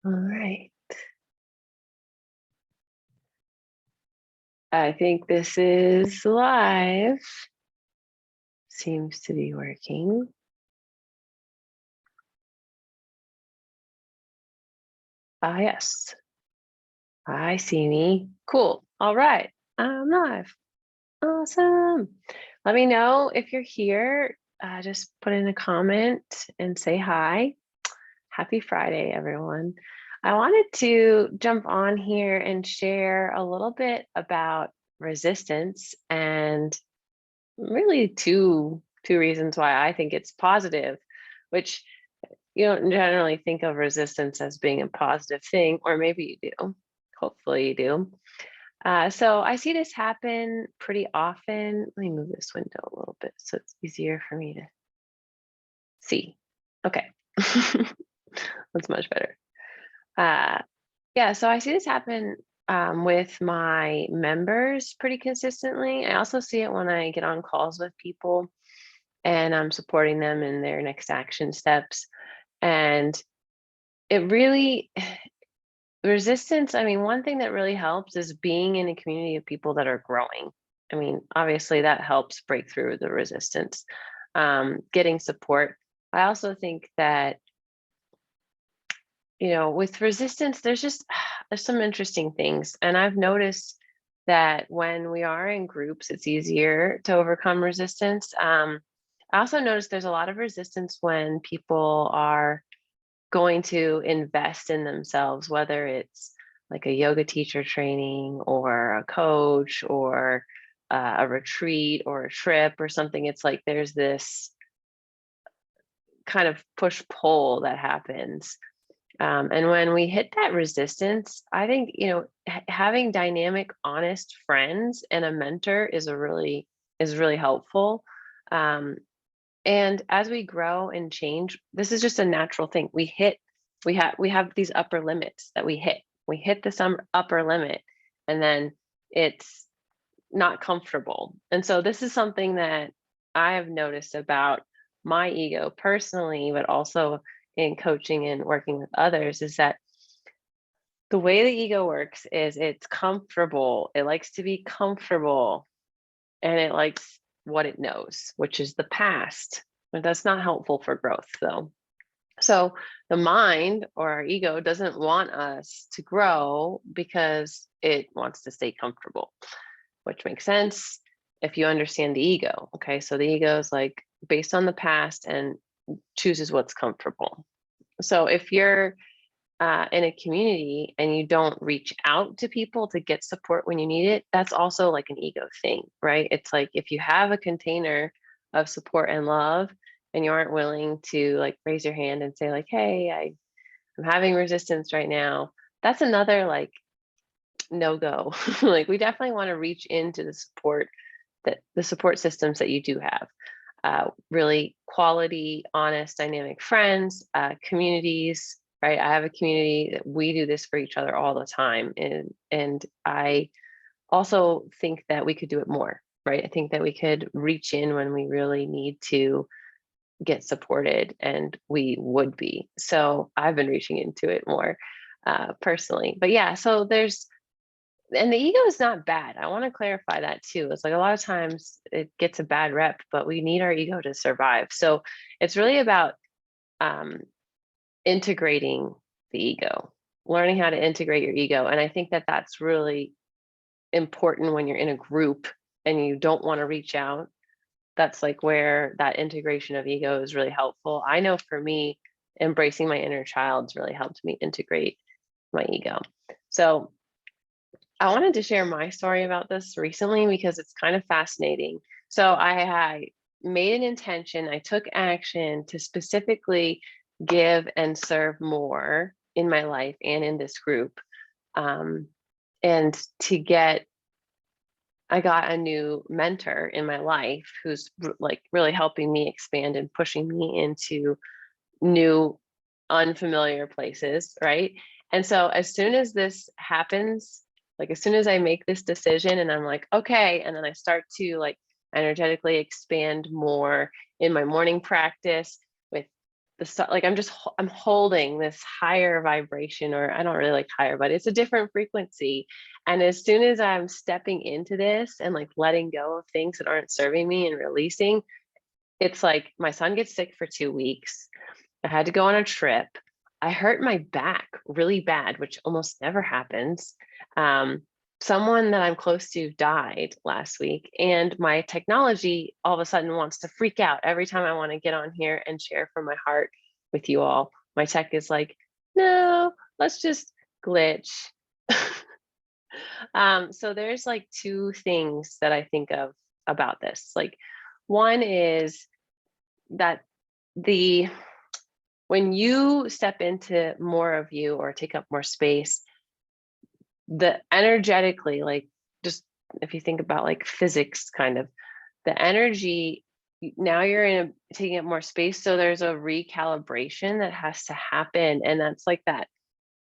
All right. I think this is live. Seems to be working. Ah, yes. I see me. Cool. All right. I'm live. Awesome. Let me know if you're here. Just put in a comment and say hi. Happy Friday, everyone. I wanted to jump on here and share a little bit about resistance and really two reasons why I think it's positive, which you don't generally think of resistance as being a positive thing, or maybe you do. Hopefully you do. So I see this happen pretty often. Let me move this window a little bit so it's easier for me to see. Okay. That's much better. Uh, yeah, so I see this happen with my members pretty consistently. I also see it when I get on calls with people and I'm supporting them in their next action steps. And it really, resistance, I mean, one thing that really helps is being in a community of people that are growing. I mean, obviously that helps break through the resistance. Getting support. I also think that, with resistance, there's just there's some interesting things. And I've noticed that when we are in groups, it's easier to overcome resistance. I also noticed there's a lot of resistance when people are going to invest in themselves, whether it's like a yoga teacher training or a coach or a retreat or a trip or something. It's like there's this kind of push pull that happens. And when we hit that resistance, I think, having dynamic, honest friends and a mentor is really helpful. Um, and as we grow and change, this is just a natural thing. We have these upper limits that we hit. We hit the some upper limit, and then it's not comfortable. And so this is something that I have noticed about my ego personally, but also in coaching and working with others, is that the way the ego works is it's comfortable. It likes to be comfortable and it likes what it knows, which is the past. But that's not helpful for growth, though. So the mind or our ego doesn't want us to grow because it wants to stay comfortable, which makes sense if you understand the ego. Okay. So the ego is like based on the past and chooses what's comfortable. So if you're in a community and you don't reach out to people to get support when you need it, that's also like an ego thing, right? It's like if you have a container of support and love and you aren't willing to like raise your hand and say like, hey, I'm having resistance right now, that's another like no go. Like we definitely want to reach into the support systems that you do have. Really quality, honest, dynamic friends, communities, right? I have a community that we do this for each other all the time. And I also think that we could do it more, right? I think that we could reach in when we really need to get supported and we would be. So I've been reaching into it more personally. But yeah, so and the ego is not bad. I want to clarify that too. It's like a lot of times it gets a bad rep, but we need our ego to survive. So it's really about um, integrating the ego, learning how to integrate your ego. And I think that that's really important when you're in a group and you don't want to reach out. That's like where that integration of ego is really helpful. I know for me, embracing my inner child's really helped me integrate my ego. So I wanted to share my story about this recently because it's kind of fascinating. So I made an intention, I took action to specifically give and serve more in my life and in this group. Um, and I got a new mentor in my life who's like really helping me expand and pushing me into new, unfamiliar places, right? And so as soon as this happens, like as soon as I make this decision and I'm like, okay, and then I start to like energetically expand more in my morning practice with like I'm holding this higher vibration, or I don't really like higher, but it's a different frequency. And as soon as I'm stepping into this and like letting go of things that aren't serving me and releasing, it's like my son gets sick for 2 weeks. I had to go on a trip. I hurt my back really bad, which almost never happens. Um, Someone that I'm close to died last week, and my technology all of a sudden wants to freak out every time I want to get on here and share from my heart with you all. My tech is like, no, let's just glitch. So there's like two things that I think of about this. Like, one is that the when you step into more of you or take up more space, the energetically, like, just if you think about like physics, kind of the energy, now you're taking up more space, so there's a recalibration that has to happen, and that's like that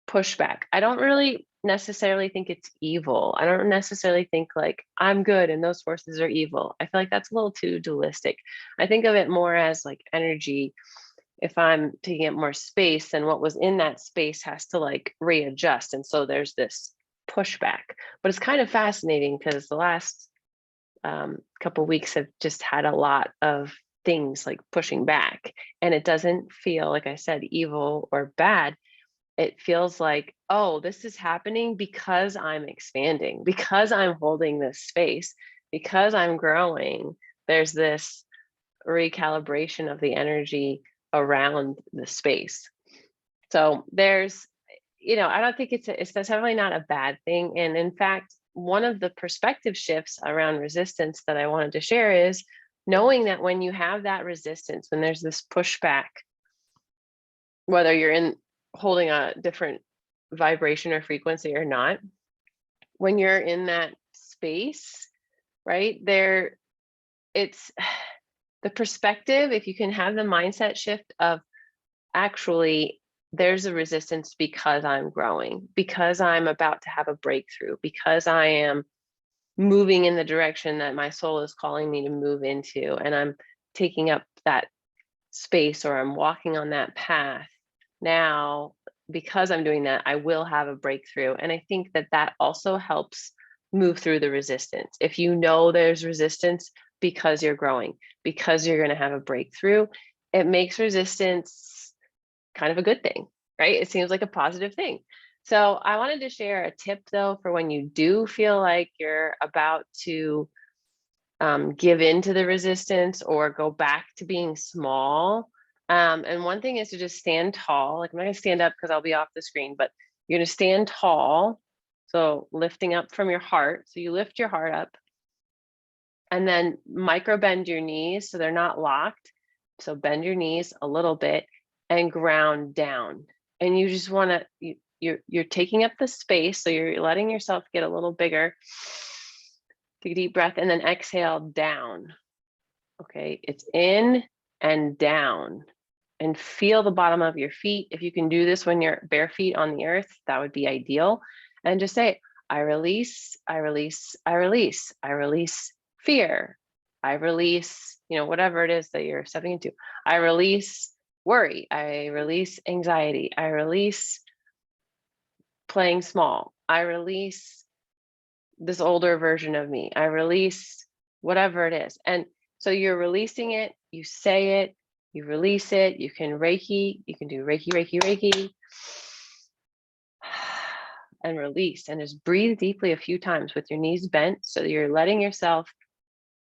pushback. I don't really necessarily think it's evil. I don't necessarily think like I'm good and those forces are evil. I feel like that's a little too dualistic. I think of it more as like energy. If I'm taking up more space, then what was in that space has to like readjust. And so there's this pushback. But it's kind of fascinating because the last couple weeks have just had a lot of things like pushing back. And it doesn't feel, like I said, evil or bad. It feels like, oh, this is happening because I'm expanding, because I'm holding this space, because I'm growing. There's this recalibration of the energy around the space. So there's, I don't think it's definitely not a bad thing. And in fact, one of the perspective shifts around resistance that I wanted to share is knowing that when you have that resistance, when there's this pushback, whether you're in holding a different vibration or frequency or not, when you're in that space, right there, it's the perspective. If you can have the mindset shift of actually there's a resistance because I'm growing, because I'm about to have a breakthrough, because I am moving in the direction that my soul is calling me to move into, and I'm taking up that space, or I'm walking on that path. Now, because I'm doing that, I will have a breakthrough. And I think that that also helps move through the resistance. If you know there's resistance because you're growing, because you're going to have a breakthrough, it makes resistance kind of a good thing, right? It seems like a positive thing. So I wanted to share a tip though, for when you do feel like you're about to give in to the resistance or go back to being small. And one thing is to just stand tall. Like, I'm not gonna stand up because I'll be off the screen, but you're gonna stand tall. So lifting up from your heart. So you lift your heart up and then micro bend your knees so they're not locked. So bend your knees a little bit and ground down. And you just wanna, you're taking up the space. So you're letting yourself get a little bigger. Take a deep breath and then exhale down. Okay, it's in and down. And feel the bottom of your feet. If you can do this when you're bare feet on the earth, that would be ideal. And just say, I release, I release, I release, I release fear. I release, whatever it is that you're stepping into. I release worry. I release anxiety. I release playing small. I release this older version of me. I release whatever it is. And so you're releasing it, you say it, you release it. You can Reiki, you can do Reiki, Reiki, Reiki, and release. And just breathe deeply a few times with your knees bent, so that you're letting yourself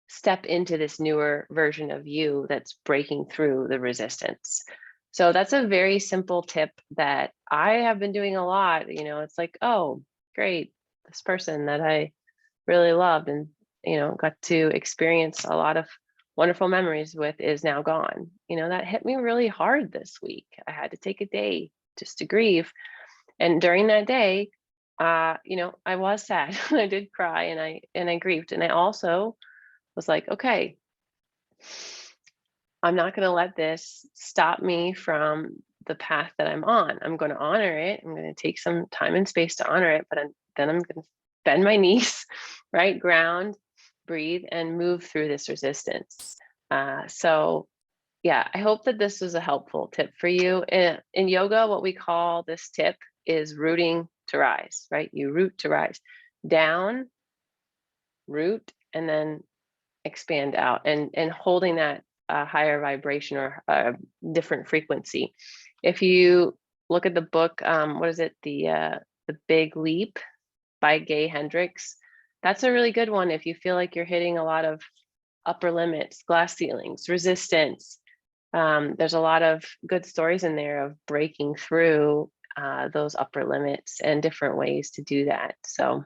step into this newer version of you that's breaking through the resistance. So that's a very simple tip that I have been doing a lot. It's like, oh, great, this person that I really loved and got to experience a lot of wonderful memories with is now gone. That hit me really hard this week. I had to take a day just to grieve. And during that day, I was sad. I did cry and I grieved. And I also was like, okay, I'm not going to let this stop me from the path that I'm on. I'm going to honor it. I'm going to take some time and space to honor it, but then I'm going to bend my knees, right? Ground, breathe, and move through this resistance. So Yeah, I hope that this was a helpful tip for you. In yoga, what we call this tip is rooting to rise, right? You root to rise. Down, root, and then expand out, and holding that higher vibration or different frequency. If you look at the book, what is it? The Big Leap by Gay Hendricks. That's a really good one if you feel like you're hitting a lot of upper limits, glass ceilings, resistance. There's a lot of good stories in there of breaking through those upper limits and different ways to do that. So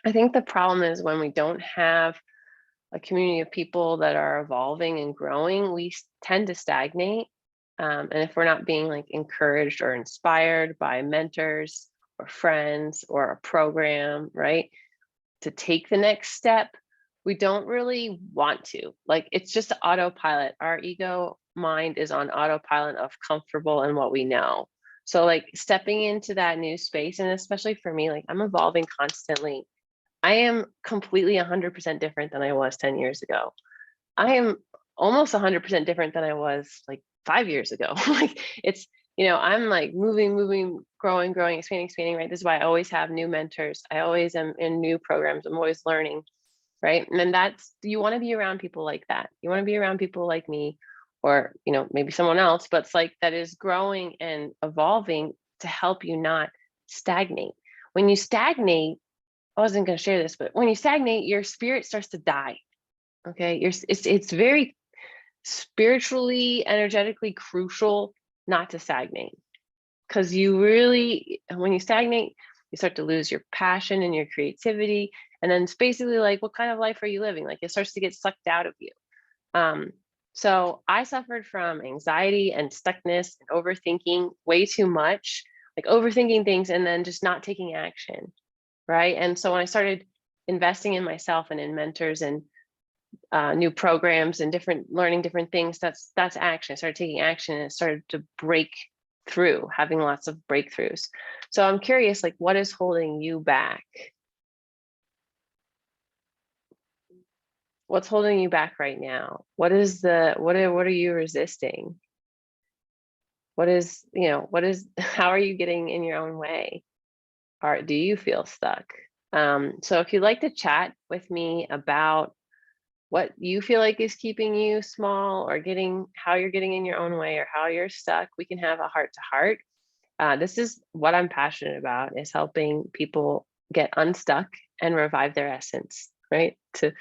I think the problem is when we don't have a community of people that are evolving and growing, we tend to stagnate. And if we're not being like encouraged or inspired by mentors or friends or a program, right, to take the next step, we don't really want to. Like it's just autopilot. Our ego mind is on autopilot of comfortable in what we know. So like stepping into that new space, and especially for me, like I'm evolving constantly. I am completely 100% different than I was 10 years ago. I am almost 100% different than I was like 5 years ago. Like it's, I'm like moving, growing, expanding, right? This is why I always have new mentors. I always am in new programs. I'm always learning, right? And then you want to be around people like that. You want to be around people like me or, maybe someone else, but it's like that is growing and evolving to help you not stagnate. When you stagnate, I wasn't going to share this, but when you stagnate, your spirit starts to die. Okay. It's very spiritually, energetically crucial not to stagnate because when you stagnate, you start to lose your passion and your creativity. And then it's basically like, what kind of life are you living? Like it starts to get sucked out of you. Um, so I suffered from anxiety and stuckness and overthinking way too much, like overthinking things and then just not taking action. Right. And so when I started investing in myself and in mentors and new programs and learning different things, that's action. I started taking action and it started to break through, having lots of breakthroughs. So I'm curious, like, what is holding you back? What's holding you back right now? What are you resisting? How are you getting in your own way? Or do you feel stuck? So if you'd like to chat with me about what you feel like is keeping you small or how you're getting in your own way or how you're stuck, we can have a heart to heart. This is what I'm passionate about, is helping people get unstuck and revive their essence, right? To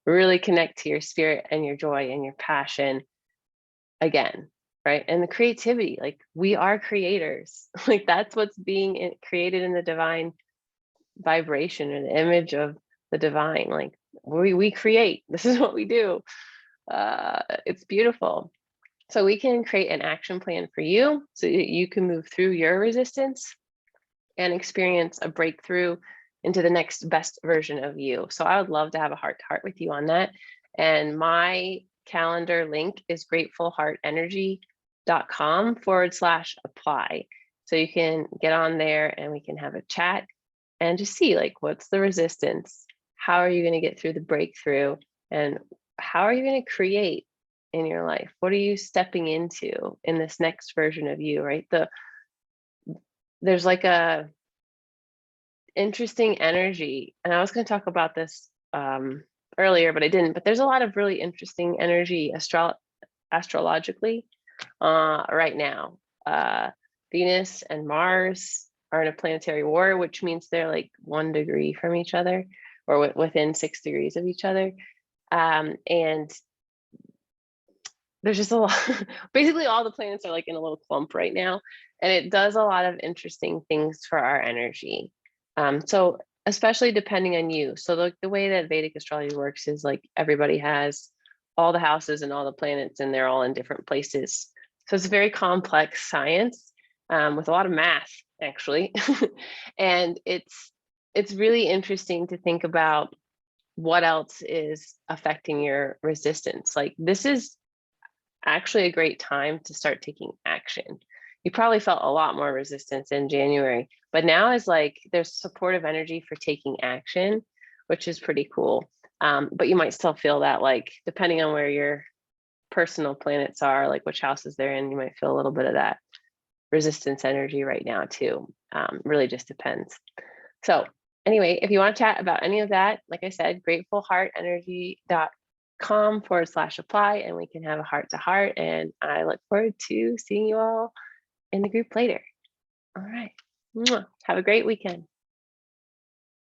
really connect to your spirit and your joy and your passion again, right? And the creativity, like we are creators. Like that's what's being created in the divine vibration or the image of the divine. Like we create. This is what we do. It's beautiful. So we can create an action plan for you so that you can move through your resistance and experience a breakthrough into the next best version of you. So I would love to have a heart to heart with you on that. And my calendar link is gratefulheartenergy.com/apply. So you can get on there and we can have a chat and just see like what's the resistance? How are you going to get through the breakthrough? And how are you going to create in your life? What are you stepping into in this next version of you, right? There's like a interesting energy, and I was going to talk about this earlier, but I didn't. But there's a lot of really interesting energy astrologically right now. Venus and Mars are in a planetary war, which means they're like 1 degree from each other, or within 6 degrees of each other. And there's just a lot. Basically, all the planets are like in a little clump right now, and it does a lot of interesting things for our energy. So especially depending on you. So the way that Vedic astrology works is like everybody has all the houses and all the planets, and they're all in different places. So it's a very complex science with a lot of math, actually, and it's really interesting to think about what else is affecting your resistance. Like this is actually a great time to start taking action. You probably felt a lot more resistance in January, but now is like there's supportive energy for taking action, which is pretty cool. But you might still feel that, like, depending on where you're personal planets are, like which houses they're in. You might feel a little bit of that resistance energy right now too. Really just depends. So anyway, if you want to chat about any of that, like I said, gratefulheartenergy.com/apply, and we can have a heart to heart. And I look forward to seeing you all in the group later. All right. Mwah. Have a great weekend.